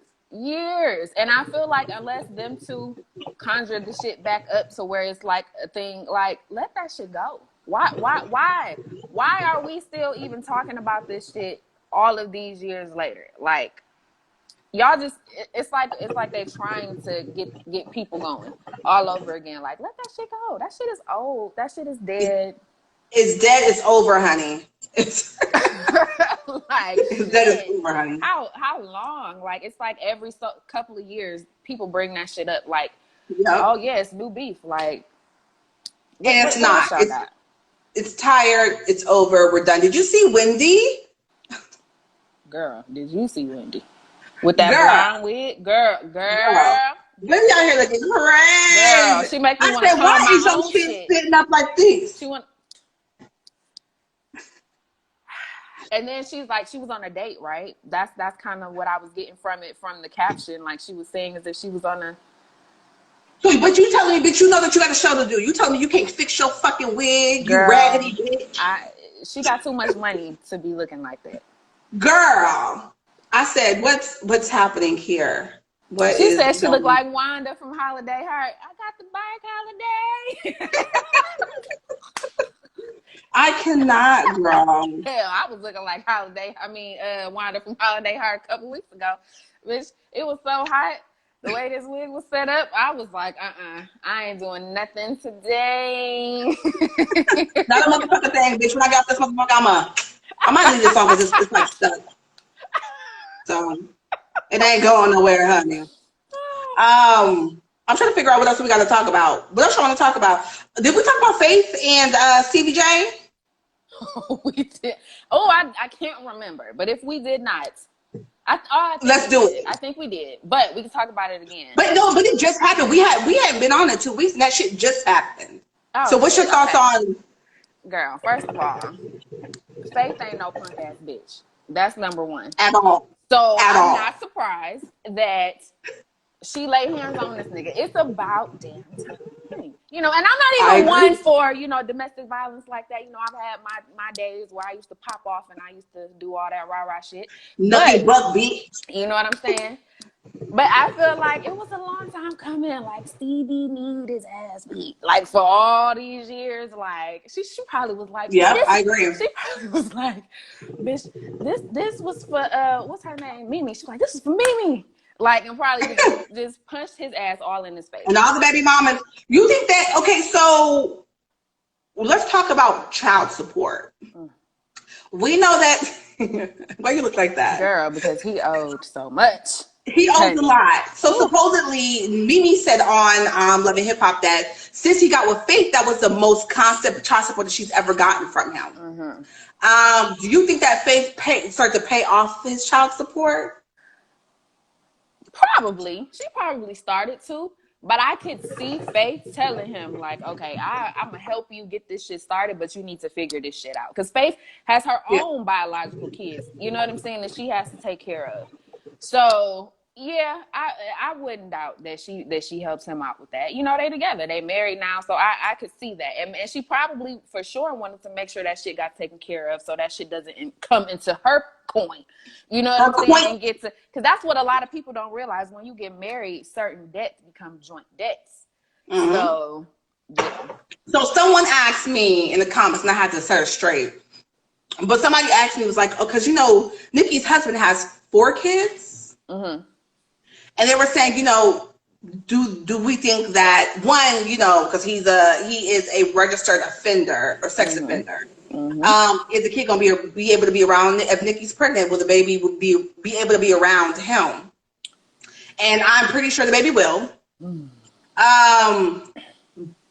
And I feel like unless them two conjure the shit back up to where it's like a thing, like, let that shit go. Why are we still even talking about this shit all of these years later? Like, y'all just, it's like they're trying to get people going all over again. Like, let that shit go. That shit is old. That shit is dead. It's dead. It's over, honey. It's like, it's dead. It's over, honey. How long? Like, it's like every couple of years, people bring that shit up. Like, yep. Oh yeah, it's new beef. Like, and it's not. It's tired. It's over. We're done. Did you see Wendy? Girl, did you see Wendy? With that brown wig? Girl. Wendy out here looking crazy. Girl, she make me want to call why my is your own shit sitting up like this? And then she's like, she was on a date, right? That's kind of what I was getting from it, from the caption. Like, she was saying as if she was on a... But you telling me, bitch, you know that you got a show to do. You telling me you can't fix your fucking wig, girl, you raggedy bitch. She got too much money to be looking like that. Girl, I said, what's happening here? She said she looked like Wanda from Holiday Heart. I got the bike holiday. I cannot, girl. Hell, I was looking like Wanda from Holiday Heart a couple weeks ago. Bitch, it was so hot. The way this wig was set up, I was like, I ain't doing nothing today. Not a motherfucking thing, bitch. When I got this motherfucker, I might leave this off because it's like stuck. So it ain't going nowhere, honey. I'm trying to figure out what else we got to talk about. What else you want to talk about? Did we talk about Faith and CBJ? We did. Oh, I can't remember. But if we did not, let's do it. I think we did, but we can talk about it again. But it just happened. We hadn't been on it 2 weeks, and that shit just happened. So what's your thoughts on? Girl, first of all, Faith ain't no punk ass bitch. That's number one. At all. So I'm not surprised that she laid hands on this nigga. It's about damn time. You know, and I'm not even one for, you know, domestic violence like that. You know, I've had my days where I used to pop off and I used to do all that rah-rah shit. Nothing but bitch. You know what I'm saying? But I feel like it was a long time coming. Like, Stevie need his ass beat. Like, for all these years, like, she probably was like, yeah, I agree. She probably was like, bitch, this was for, what's her name? Mimi. She's like, this is for Mimi. Like, and probably just punched his ass all in his face. And all the baby mamas. You think that, okay, so let's talk about child support. We know that, why you look like that? Girl, because he owed so much. He owes a lot. So supposedly, Mimi said on Love and Hip Hop that since he got with Faith, that was the most constant child support that she's ever gotten from him. Mm-hmm. Do you think that Faith started to pay off his child support? Probably. She probably started to. But I could see Faith telling him, like, okay, I'm going to help you get this shit started, but you need to figure this shit out. Because Faith has her own biological kids. You know what I'm saying? That she has to take care of. So, yeah, I wouldn't doubt that she helps him out with that. You know, they together. They married now. So I could see that. And she probably, for sure, wanted to make sure that shit got taken care of so that shit doesn't come into her coin. You know what I'm saying? And get to, because that's what a lot of people don't realize. When you get married, certain debts become joint debts. Mm-hmm. So, yeah. So someone asked me in the comments, and I had to set it straight. But somebody asked me, was like, oh, because, you know, Nikki's husband has 4 kids. Mm-hmm. And they were saying, you know, do we think that, one, you know, because he is a registered offender or sex offender. Mm-hmm. Is the kid going to be able to be around, if Nikki's pregnant, will the baby be able to be around him? And I'm pretty sure the baby will. Mm.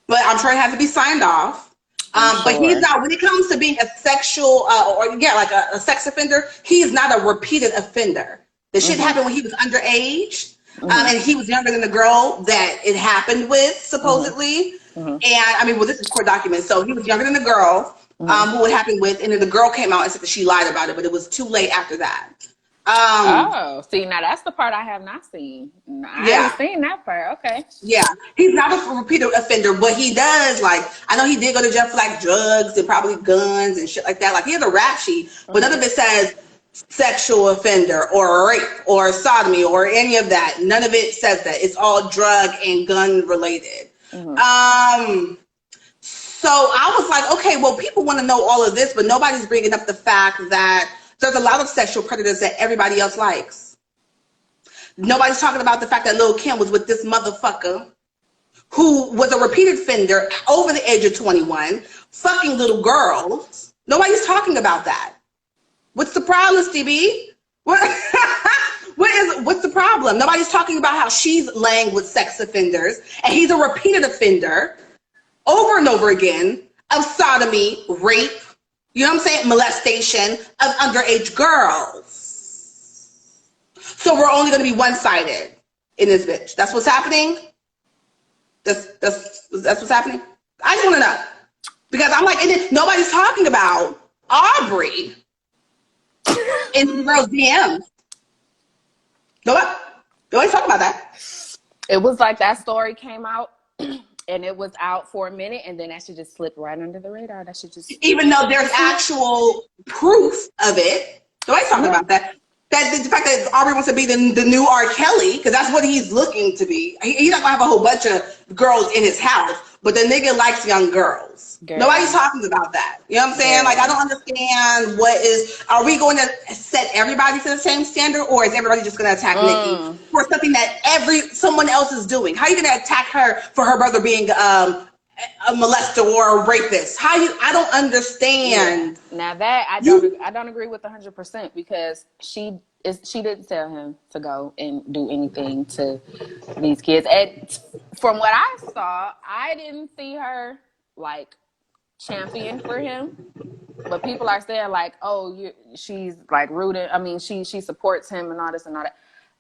But I'm sure it has to be signed off. But he's not, when it comes to being a sexual, like a sex offender, he is not a repeated offender. The shit happened when he was underage. And he was younger than the girl that it happened with, supposedly. And I mean, well, this is court documents. So he was younger than the girl who it happened with, and then the girl came out and said that she lied about it, but it was too late after that. See, now that's the part I have not seen. I Yeah. haven't seen that part. Okay. Yeah, he's not a repeat offender, but he does, like, I know he did go to jail for like drugs and probably guns and shit like that. Like, he has a rap sheet, but none of it says sexual offender or rape or sodomy or any of that. None of it says that. It's all drug and gun related. So I was like, okay, well, people want to know all of this, but nobody's bringing up the fact that there's a lot of sexual predators that everybody else likes. Nobody's talking about the fact that Lil' Kim was with this motherfucker who was a repeated offender over the age of 21, fucking little girls. Nobody's talking about that. What's the problem, Stevie? What's the problem? Nobody's talking about how she's laying with sex offenders and he's a repeated offender over and over again of sodomy, rape, you know what I'm saying, molestation of underage girls. So we're only going to be one-sided in this bitch. That's what's happening? That's what's happening? I just want to know. Because I'm like, nobody's talking about Aubrey in the girl's DMs. Nobody's talking about that. It was like that story came out and it was out for a minute and then that shit just slipped right under the radar. That shit just... Even though there's actual proof of it. Nobody's talking about that. The fact that Aubrey wants to be the new R. Kelly, because that's what he's looking to be. He's not going to have a whole bunch of girls in his house, but the nigga likes young girls. Girl. Nobody's talking about that. You know what I'm saying? Girl. Like, I don't understand are we going to set everybody to the same standard, or is everybody just going to attack Nicki for something that someone else is doing? How are you going to attack her for her brother being a molester or a rapist? I don't understand. Yeah. Now that I don't agree with 100% because she didn't tell him to go and do anything to these kids. And from what I saw, I didn't see her like champion for him. But people are saying like, oh, she's like rooting. I mean, she supports him and all this and all that.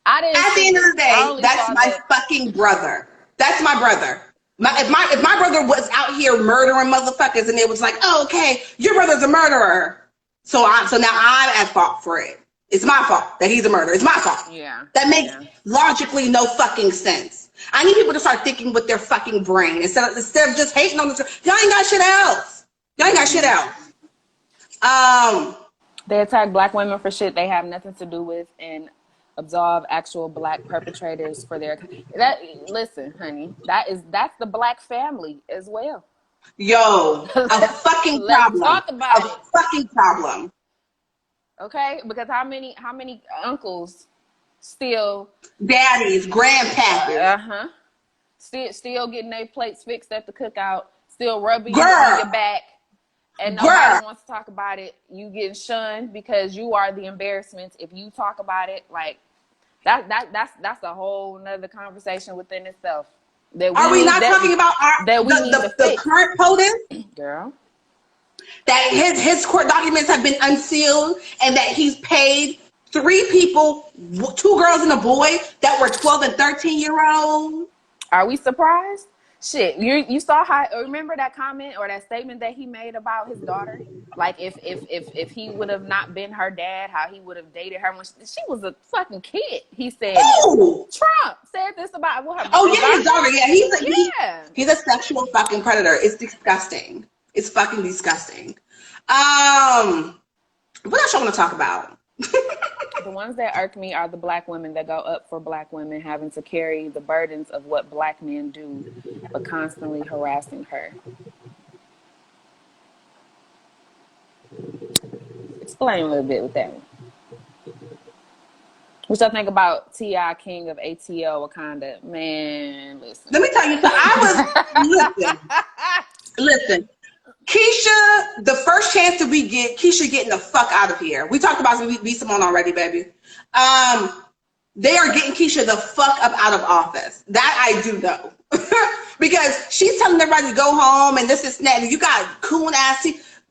At the end of the day, that's my fucking brother. That's my brother. If my brother was out here murdering motherfuckers and it was like, oh, okay, your brother's a murderer. So now I'm at fault for it. It's my fault that he's a murderer. It's my fault. Yeah. That makes logically no fucking sense. I need people to start thinking with their fucking brain instead of just hating on the y'all ain't got shit else. Y'all ain't got shit else. They attack black women for shit they have nothing to do with and absolve actual black perpetrators for their listen, honey, that's the black family as well. Yo, a fucking problem. Talk about a fucking problem. Okay, because how many uncles still daddies, grandpappys, still getting their plates fixed at the cookout, still rubbing you on your back, and nobody wants to talk about it. You getting shunned because you are the embarrassment. If you talk about it, like that's a whole nother conversation within itself. Are we not talking about the current POTUS? Girl. That his court documents have been unsealed and that he's paid 3 people, 2 girls and a boy that were 12 and 13-year-olds. Are we surprised? Shit, you saw how, remember that comment or that statement that he made about his daughter? Like if he would have not been her dad, how he would have dated her when she was a fucking kid. He said, Trump said this about her. Oh yeah, his daughter. Yeah, he's a sexual fucking predator. It's disgusting. It's fucking disgusting. What else y'all want to talk about? The ones that irk me are the black women that go up for black women having to carry the burdens of what black men do, but constantly harassing her. Explain a little bit with that one. What y'all think about T.I. King of ATL Wakanda? Man, listen. Let me tell you something. Listen. Keisha, the first chance that we get, Keisha getting the fuck out of here. We talked about B.Simone already, baby. They are getting Keisha the fuck up out of office. That I do know. Because she's telling everybody to go home and this is that. You got coon ass.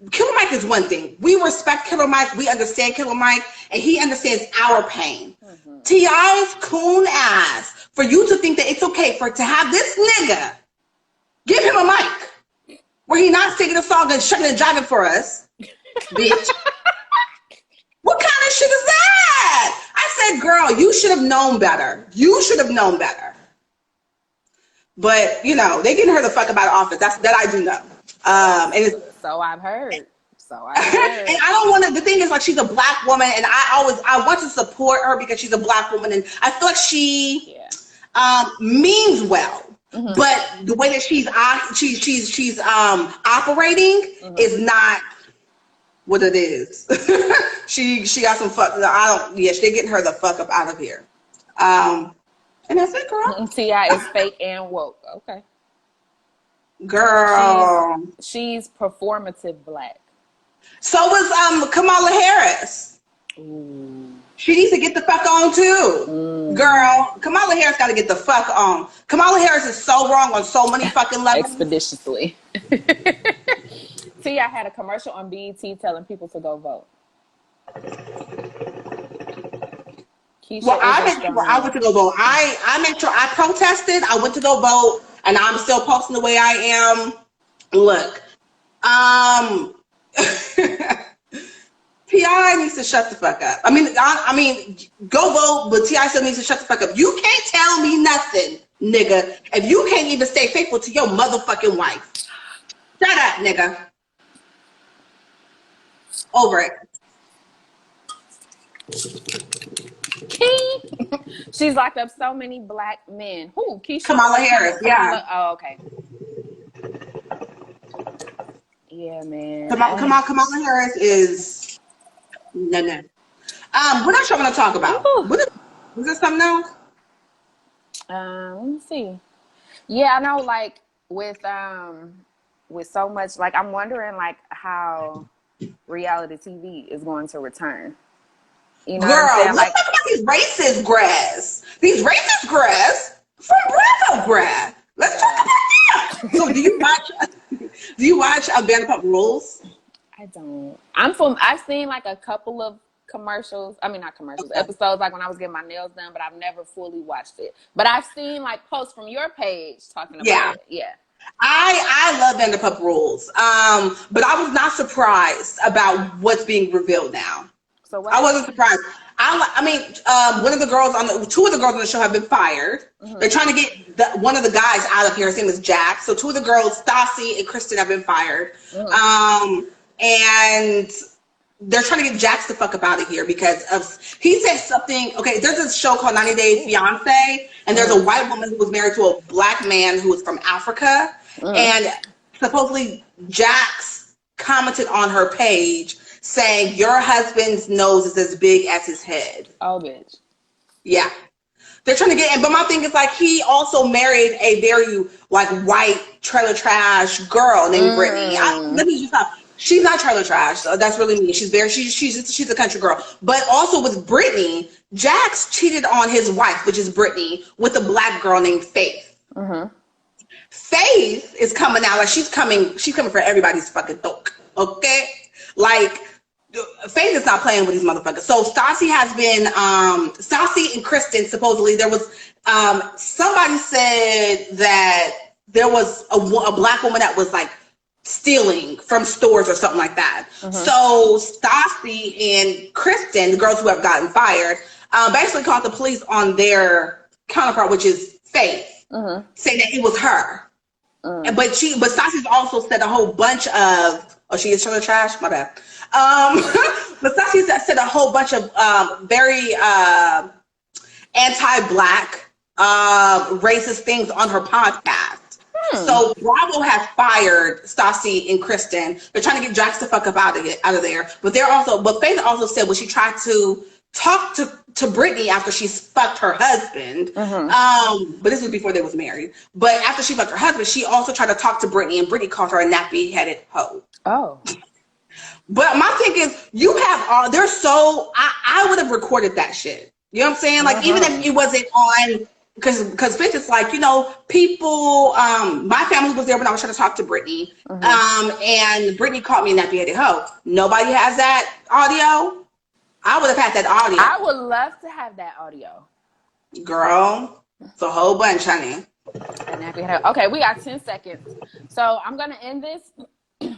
Killer Mike is one thing. We respect Killer Mike. We understand Killer Mike, and he understands our pain. T.I.'s coon ass, for you to think that it's okay to have this nigga give him a mic where he not singing a song and shucking and jiving for us, bitch. What kind of shit is that? I said, girl, you should have known better. You should have known better. But, you know, they getting her the fuck up out of office. That I do know. So I've heard. And I don't want to, the thing is, like, she's a black woman, and I want to support her because she's a black woman, and I feel like she means well. But the way that she's operating is not what it is. she got some fuck. They're getting her the fuck up out of here. And that's it, girl. T.I. is fake and woke. Okay. Girl. She's performative black. So was Kamala Harris. Ooh. She needs to get the fuck on too. Girl, Kamala Harris got to get the fuck on. Kamala Harris is so wrong on so many fucking levels. Expeditiously. T.I. had a commercial on BET telling people to go vote. Well, I went to go vote. I made sure I protested. I went to go vote, and I'm still posting the way I am. Look, T.I. needs to shut the fuck up. I mean, go vote, but T.I. still needs to shut the fuck up. You can't tell me nothing, nigga, if you can't even stay faithful to your motherfucking wife. Shut up, nigga. Over it. She's locked up so many black men. Who? Keisha? Kamala Harris, yeah. Oh, okay. Yeah, man. Kamala Harris is no. What else y'all want to talk about? Was there something else? Let me see. Yeah, I know. Like with so much, like I'm wondering, like how reality TV is going to return. You know, girl, let's talk about these racist grads. These racist grads from Bravo grad. Let's talk about them. So, do you watch Vanderpump Rules? I don't. I've seen like a couple of commercials. I mean, not commercials, episodes, like when I was getting my nails done, but I've never fully watched it. But I've seen like posts from your page talking about it. Yeah. I love Vanderpump Rules. But I was not surprised about what's being revealed now. So what? I wasn't surprised. I mean, two of the girls on the show have been fired. They're trying to get one of the guys out of here. His name is Jack. So two of the girls, Stassi and Kristen, have been fired. And they're trying to get Jax the fuck up out of here because he said something. Okay, there's this show called 90 Day Fiance, and there's a white woman who was married to a black man who was from Africa, and supposedly Jax commented on her page saying your husband's nose is as big as his head. Oh, bitch. Yeah. They're trying to get in, but my thing is like he also married a very like white trailer trash girl named Brittany. Let me just stop. She's not trailer trash. So that's really me. She's a country girl. But also with Brittany, Jax cheated on his wife, which is Brittany, with a black girl named Faith. Faith is coming out like she's coming for everybody's fucking throat. Okay? Like Faith is not playing with these motherfuckers. So Stassi has been, Stassi and Kristen, supposedly there was, somebody said that there was a black woman that was like stealing from stores or something like that. So Stassi and Kristen, the girls who have gotten fired, basically called the police on their counterpart, which is Faith, saying that it was her. But Stassi's also said a whole bunch of, she is trailer trash? My bad. But Stassi said a whole bunch of very anti-black, racist things on her podcast. So Bravo has fired Stassi and Kristen. They're trying to get Jax the fuck up out of there. But Faith also said when she tried to talk to Brittany after she fucked her husband, but this was before they was married. But after she fucked her husband, she also tried to talk to Brittany, and Brittany called her a nappy-headed hoe. Oh. But my thing is, you have all, they're so, I would have recorded that shit. You know what I'm saying? Like, even if it wasn't on because Fitz is like, you know, people, my family was there when I was trying to talk to Brittany. And Brittany called me a nappy-headed hoe. Nobody has that audio. I would have had that audio. I would love to have that audio. Girl, it's a whole bunch, honey. Okay, we got 10 seconds. So I'm going to end this,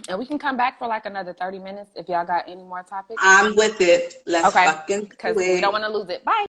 and we can come back for like another 30 minutes if y'all got any more topics. I'm with it. Let's fucking do it. Because we don't want to lose it. Bye.